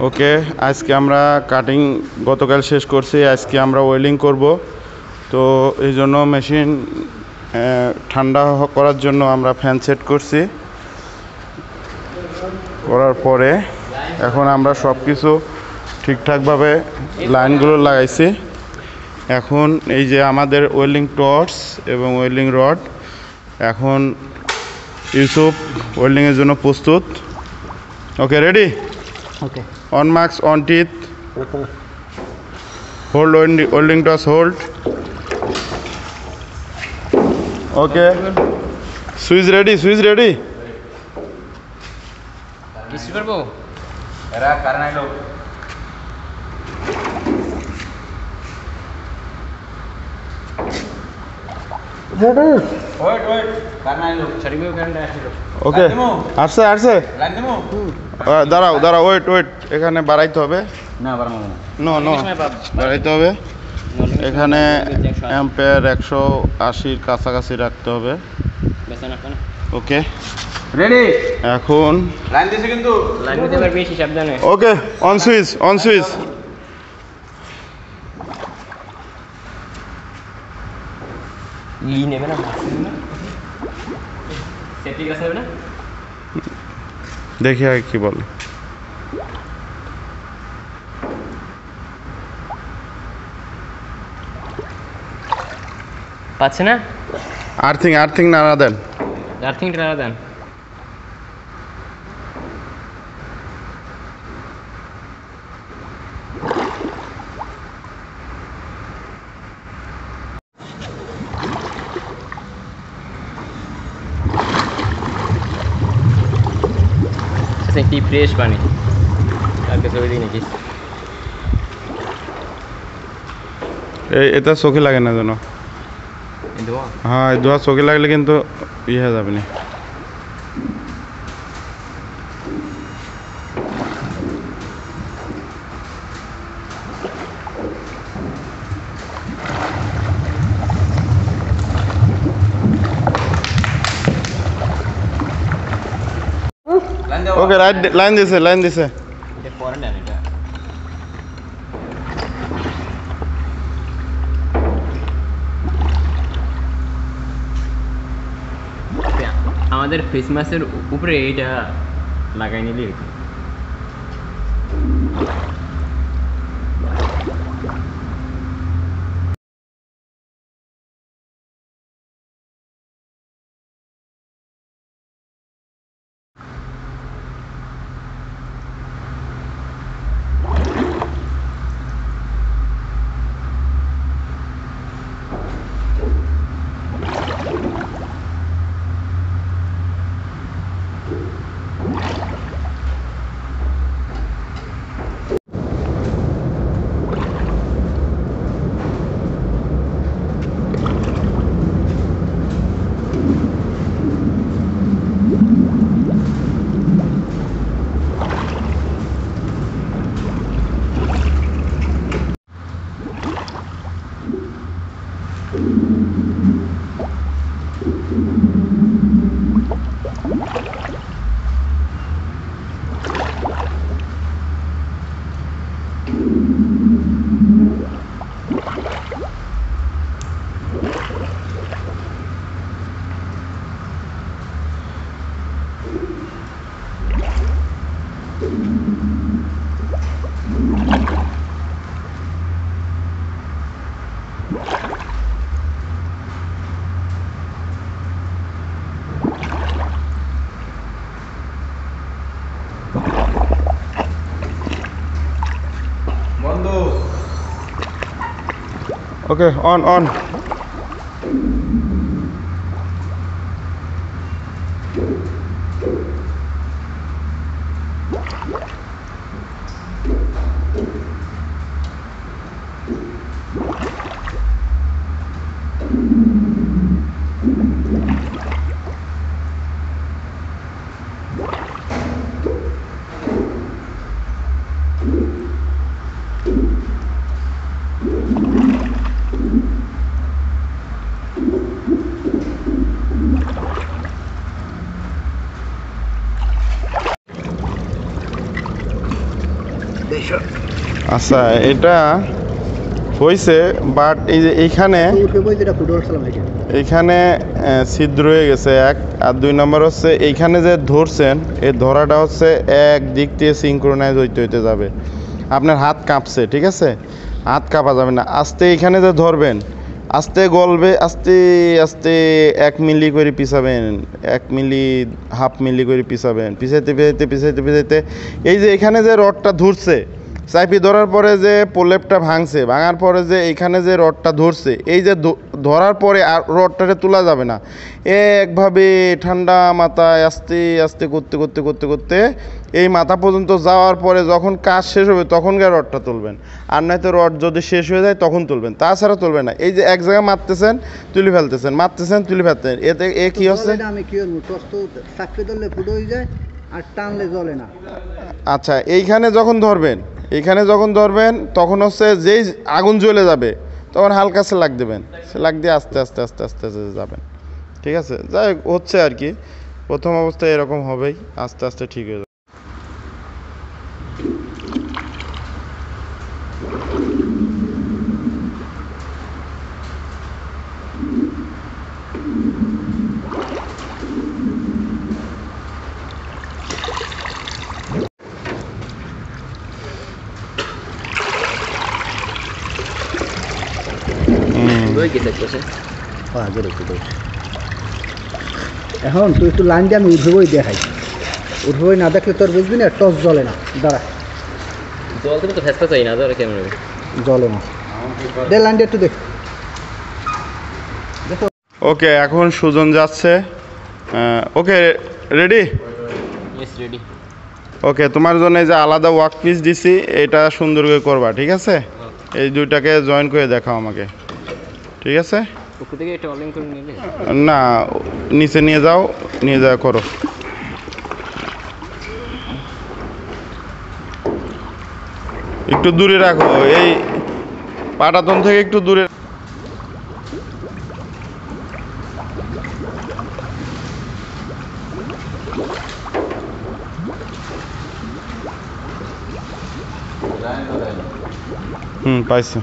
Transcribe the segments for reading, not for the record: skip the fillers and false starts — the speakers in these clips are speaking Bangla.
ওকে, আজকে আমরা কাটিং গতকাল শেষ করছি, আজকে আমরা ওয়েল্ডিং করব। তো এই জন্য মেশিন ঠান্ডা করার জন্য আমরা ফ্যান সেট করছি। করার পরে এখন আমরা সব কিছু ঠিকঠাকভাবে লাইনগুলো লাগাইছি। এখন এই যে আমাদের ওয়েল্ডিং টর্চ এবং ওয়েল্ডিং রড, এখন ইউসুফ ওয়েল্ডিংয়ের জন্য প্রস্তুত। Okay, ready? Okay, on marks, on teeth, hold welding torch, hold. Okay, switch ready, switch ready. Issue করবো এরা কারণ আইলো ওয়েট কারণ আইলো সরিবে কারেন্টটা আসলো। ওকে, আসছে আসছে। লাইন দেবো দাঁড়াও দাঁড়াও, ওয়েট ওয়েট, এখানে বাড়াইতে হবে। না বাড়ানো না নো নো, বাড়াইতে হবে। এখানে অ্যাম্পেয়ার 180-র কাছাকাছি রাখতে হবে। ওকে, রেডি এখন লাইন দিছে কিন্তু লাইন দিতে পারবে বেশি সাবধানে। ওকে, অন সুইচ, অন সুইচ। ই নেবে না, সেফটি গ্লাস নেবে না। দেখি আগে কি বলে। পাচ্ছে না, আর্থিং আর্থিং নাড়া দেন। আর্থিংটা না দেন। কি ফ্রেশ পানি, কালকে ছবি দিই নাকি? এটা চোখে লাগে না যেন। হ্যাঁ, ধোয়া চোখে লাগলে কিন্তু ইয়ে হয়ে যাবে না। লাইন দেবো ওকে, রাইট, লাইন দিছে, লাইন দিছে। এটা পরে নেন এটা। আমাদের ফেস মাস্কের উপরে এইটা লাগাই নিলি। বন্ধ ওকে, অন অন। আচ্ছা এটা হয়েছে, বাট এই যে এইখানে এইখানে ছিদ্র হয়ে গেছে এক, আর 2 নম্বর হচ্ছে এইখানে যে ধরছেন এই ধরাটা হচ্ছে এক দিক দিয়ে সিঙ্ক্রোনাইজ হইতে হইতে যাবে। আপনার হাত কাঁপছে, ঠিক আছে, হাত কাঁপা যাবে না, আস্তে এইখানে যে ধরবেন আস্তে গলবে, আস্তে আস্তে 1 মিলি করে পিছাবেন, 1 মিলি হাফ মিলি করে পিছাবেন, পিছাইতে পিছাইতে পিছাইতে পিছাইতে এই যে এখানে যে রডটা ধরছে, চাইপি ধরার পরে যে প্রলেপটা ভাঙছে, ভাঙার পরে যে এইখানে যে রডটা ধরছে, এই যে ধরার পরে আর রডটাকে তোলা যাবে না, একভাবে ঠান্ডা মাথায় আস্তে আস্তে করতে করতে করতে করতে এই মাথা পর্যন্ত যাওয়ার পরে যখন কাজ শেষ হবে তখন গিয়ে রডটা তুলবেন, আর নয়তো রড যদি শেষ হয়ে যায় তখন তুলবেন, তাছাড়া তুলবেন না। এই যে এক জায়গায় মারতেছেন তুলে ফেলতেছেন, মারতেছেন তুলে ফেলতেছেন, এতে এ কি হচ্ছে? আমি কি করবো, টস্ত চাকরি ধরলে ফুটো হয়ে যায় আর টানলে জ্বলে না। আচ্ছা এইখানে যখন ধরবেন, এইখানে যখন ধরবেন তখন হচ্ছে যেই আগুন জ্বলে যাবে তখন হালকা সেলাক দেবেন, সেলাক দিয়ে আস্তে আস্তে আস্তে আস্তে আস্তে যাবেন, ঠিক আছে? যাই হোক, হচ্ছে আর কি, প্রথম অবস্থায় এরকম হবেই, আস্তে আস্তে ঠিক হয়ে যাবে। ওই কি থাকতেছে? এখন তুই একটু লাইন দিয়ে আমি উঠবই দেখাই, উঠবই না দেখলে তোর বুঝবি না, টস জ্বলে না। দাঁড়া, জল তুমি তো ফেসতে চাই না, ধরে কেমন হবে? জ্বলে না, দে লাইন দিয়ে একটু দেখ। ওকে, এখন সুজন যাচ্ছে। Okay, ready? Yes, ready. Okay, তোমার জন্য এই যে আলাদা ওয়ার্ক পিস দিছি, এটা সুন্দর করে করবা, ঠিক আছে? এই দুইটাকে জয়েন করে দেখাও আমাকে, ঠিক আছে? উপর থেকে এটা অলিং করে নিলে না, নিচে নিয়ে যাও, নিয়ে যাও, করো। একটু দূরে রাখো, এই পাটাতন থেকে একটু দূরে। পাইছি।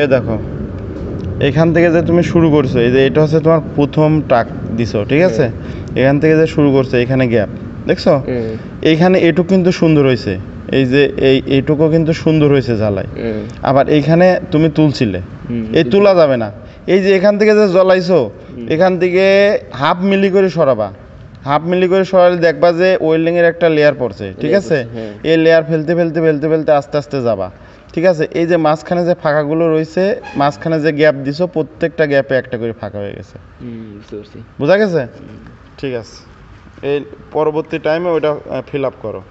এ দেখো, এখান থেকে যে তুমি শুরু করছো, এই যে এটা হচ্ছে তোমার প্রথম টাক দিছো, ঠিক আছে? এখান থেকে যে শুরু করছো, এখানে গ্যাপ দেখছো, এইখানে এটুকু কিন্তু সুন্দর হয়েছে, এই যে এইটুকু কিন্তু সুন্দর হয়েছে জ্বালাই। আবার এইখানে তুমি তুলছিলে, এই তোলা যাবে না, এই যে এখান থেকে যে জ্বলাইছো, এখান থেকে হাফ মিলি করে সরাবা, হাফ মিলি করে সরালে দেখবা যে ওয়েল্ডিং এর একটা লেয়ার পড়ছে, ঠিক আছে? এই লেয়ার ফেলতে ফেলতে ফেলতে ফেলতে আস্তে আস্তে যাবা, ঠিক আছে, এই যে মাঝখানে যে ফাঁকাগুলো রয়েছে, মাঝখানে যে গ্যাপ দিছো, প্রত্যেকটা গ্যাপে একটা করে ফাঁকা হয়ে গেছে। বুঝতে পারছি। বোঝা গেছে? ঠিক আছে, এই পরবর্তী টাইমে ওইটা ফিল আপ করো।